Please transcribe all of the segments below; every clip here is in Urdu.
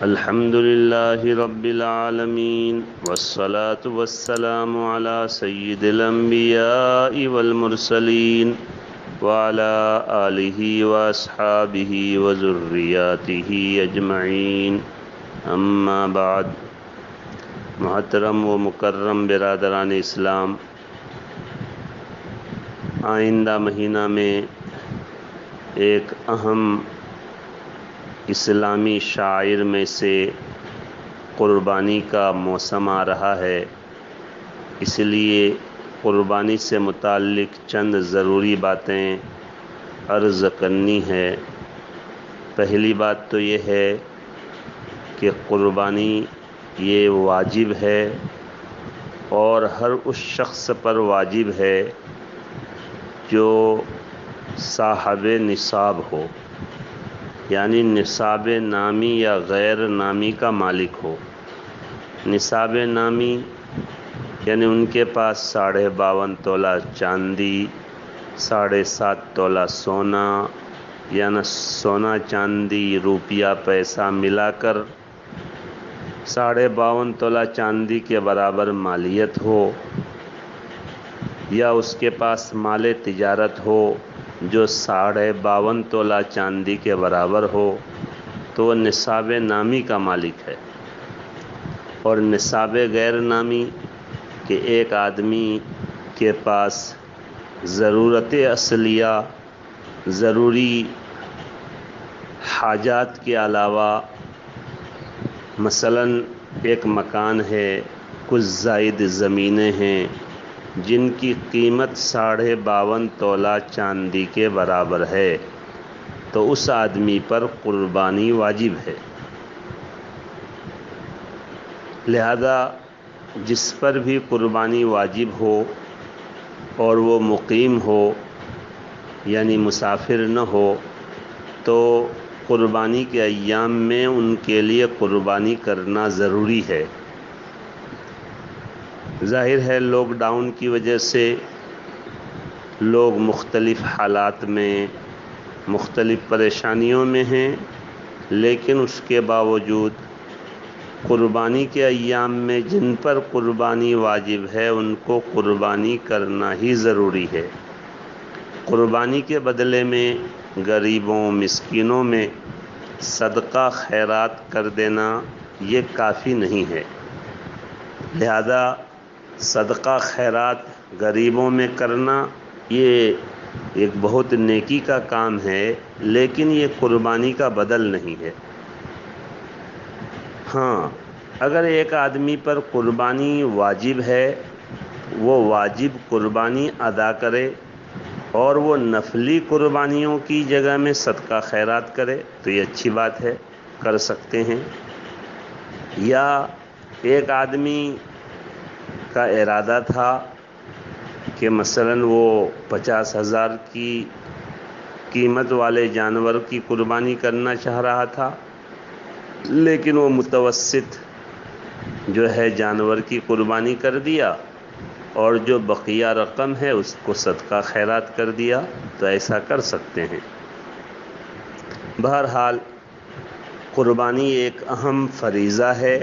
الحمد لله رب العالمين والصلاة والسلام على سيد الأنبياء والمرسلين وعلى آله وأصحابه وذرياته أجمعين اما بعد۔ محترم و مکرم برادران اسلام، آئندہ مہینہ میں ایک اہم اسلامی شعائر میں سے قربانی کا موسم آ رہا ہے، اس لیے قربانی سے متعلق چند ضروری باتیں عرض کرنی ہے۔ پہلی بات تو یہ ہے کہ قربانی یہ واجب ہے اور ہر اس شخص پر واجب ہے جو صاحب نصاب ہو، یعنی نصاب نامی یا غیر نامی کا مالک ہو۔ نصاب نامی یعنی ان کے پاس 52.5 تولہ چاندی، 7.5 تولہ سونا، یعنی سونا چاندی روپیہ پیسہ ملا کر 52.5 تولہ چاندی کے برابر مالیت ہو، یا اس کے پاس مال تجارت ہو جو 52.5 تولہ چاندی کے برابر ہو، تو وہ نصاب نامی کا مالک ہے۔ اور نصاب غیر نامی کہ ایک آدمی کے پاس ضرورت اصلیہ، ضروری حاجات کے علاوہ مثلاً ایک مکان ہے، کچھ زائد زمینیں ہیں جن کی قیمت 52.5 تولہ چاندی کے برابر ہے، تو اس آدمی پر قربانی واجب ہے۔ لہذا جس پر بھی قربانی واجب ہو اور وہ مقیم ہو یعنی مسافر نہ ہو، تو قربانی کے ایام میں ان کے لیے قربانی کرنا ضروری ہے۔ ظاہر ہے لاک ڈاؤن کی وجہ سے لوگ مختلف حالات میں، مختلف پریشانیوں میں ہیں، لیکن اس کے باوجود قربانی کے ایام میں جن پر قربانی واجب ہے ان کو قربانی کرنا ہی ضروری ہے۔ قربانی کے بدلے میں غریبوں، مسکینوں میں صدقہ خیرات کر دینا یہ کافی نہیں ہے۔ لہذا صدقہ خیرات غریبوں میں کرنا یہ ایک بہت نیکی کا کام ہے، لیکن یہ قربانی کا بدل نہیں ہے۔ ہاں، اگر ایک آدمی پر قربانی واجب ہے، وہ واجب قربانی ادا کرے اور وہ نفلی قربانیوں کی جگہ میں صدقہ خیرات کرے تو یہ اچھی بات ہے، کر سکتے ہیں۔ یا ایک آدمی کا ارادہ تھا کہ مثلاً وہ 50,000 کی قیمت والے جانور کی قربانی کرنا چاہ رہا تھا، لیکن وہ متوسط جو ہے جانور کی قربانی کر دیا اور جو بقیہ رقم ہے اس کو صدقہ خیرات کر دیا، تو ایسا کر سکتے ہیں۔ بہرحال قربانی ایک اہم فریضہ ہے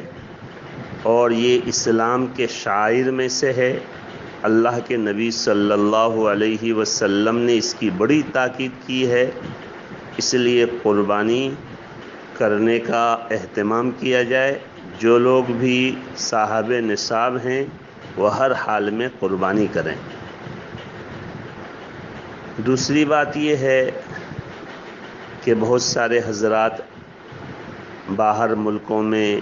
اور یہ اسلام کے شعائر میں سے ہے۔ اللہ کے نبی صلی اللہ علیہ وسلم نے اس کی بڑی تاکید کی ہے، اس لیے قربانی کرنے کا اہتمام کیا جائے۔ جو لوگ بھی صاحب نصاب ہیں وہ ہر حال میں قربانی کریں۔ دوسری بات یہ ہے کہ بہت سارے حضرات باہر ملکوں میں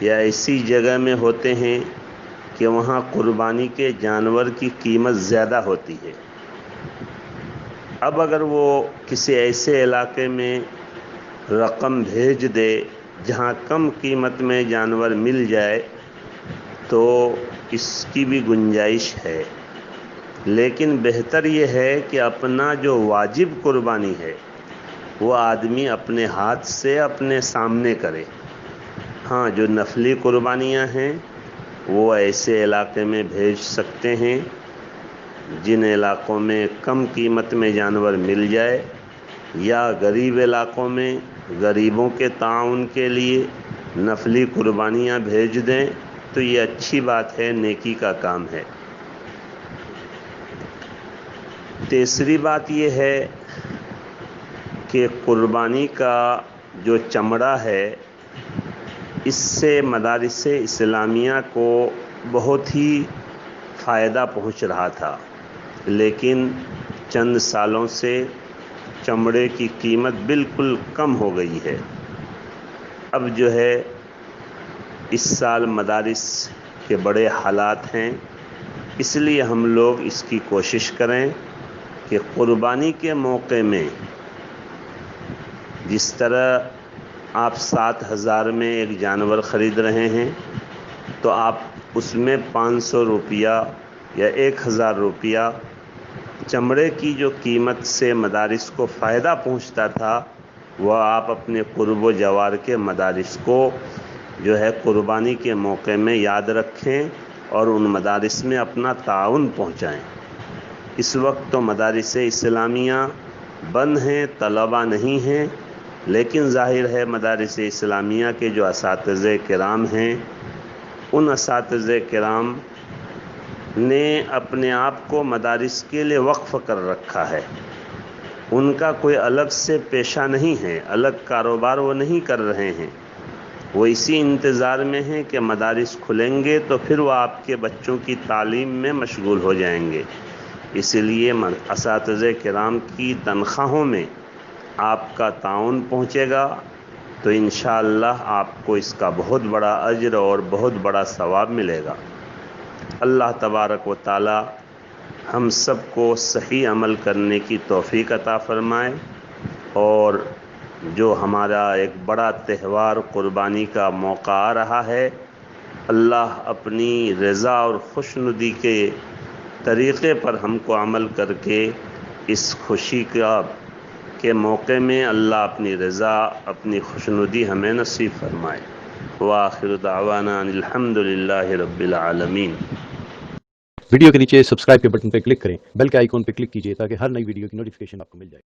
یا ایسی جگہ میں ہوتے ہیں کہ وہاں قربانی کے جانور کی قیمت زیادہ ہوتی ہے۔ اب اگر وہ کسی ایسے علاقے میں رقم بھیج دے جہاں کم قیمت میں جانور مل جائے تو اس کی بھی گنجائش ہے، لیکن بہتر یہ ہے کہ اپنا جو واجب قربانی ہے وہ آدمی اپنے ہاتھ سے اپنے سامنے کرے۔ ہاں، جو نفلی قربانیاں ہیں وہ ایسے علاقے میں بھیج سکتے ہیں جن علاقوں میں کم قیمت میں جانور مل جائے، یا غریب علاقوں میں غریبوں کے تعاون کے لیے نفلی قربانیاں بھیج دیں تو یہ اچھی بات ہے، نیکی کا کام ہے۔ تیسری بات یہ ہے کہ قربانی کا جو چمڑا ہے اس سے مدارس اسلامیہ کو بہت ہی فائدہ پہنچ رہا تھا، لیکن چند سالوں سے چمڑے کی قیمت بالکل کم ہو گئی ہے۔ اب جو ہے اس سال مدارس کے بڑے حالات ہیں، اس لیے ہم لوگ اس کی کوشش کریں کہ قربانی کے موقع میں جس طرح آپ 7,000 میں ایک جانور خرید رہے ہیں تو آپ اس میں 500 روپیہ یا 1,000 روپیہ چمڑے کی جو قیمت سے مدارس کو فائدہ پہنچتا تھا وہ آپ اپنے قرب و جوار کے مدارس کو جو ہے قربانی کے موقع میں یاد رکھیں اور ان مدارس میں اپنا تعاون پہنچائیں۔ اس وقت تو مدارس اسلامیہ بند ہیں، طلبہ نہیں ہیں، لیکن ظاہر ہے مدارس اسلامیہ کے جو اساتذہ کرام ہیں ان اساتذہ کرام نے اپنے آپ کو مدارس کے لیے وقف کر رکھا ہے، ان کا کوئی الگ سے پیشہ نہیں ہے، الگ کاروبار وہ نہیں کر رہے ہیں، وہ اسی انتظار میں ہیں کہ مدارس کھلیں گے تو پھر وہ آپ کے بچوں کی تعلیم میں مشغول ہو جائیں گے۔ اسی لیے اساتذہ کرام کی تنخواہوں میں آپ کا تعاون پہنچے گا تو انشاءاللہ آپ کو اس کا بہت بڑا اجر اور بہت بڑا ثواب ملے گا۔ اللہ تبارک و تعالی ہم سب کو صحیح عمل کرنے کی توفیق عطا فرمائے، اور جو ہمارا ایک بڑا تہوار قربانی کا موقع آ رہا ہے، اللہ اپنی رضا اور خوشنودی کے طریقے پر ہم کو عمل کر کے اس خوشی کے موقع میں اللہ اپنی رضا، اپنی خوشنودی ہمیں نصیب فرمائے۔ وآخر دعوانا ان الحمد للہ رب العالمین۔ ویڈیو کے نیچے سبسکرائب کے بٹن پر کلک کریں، بیل کے آئیکن پر کلک کیجئے تاکہ ہر نئی ویڈیو کی نوٹیفیکیشن آپ کو مل جائے۔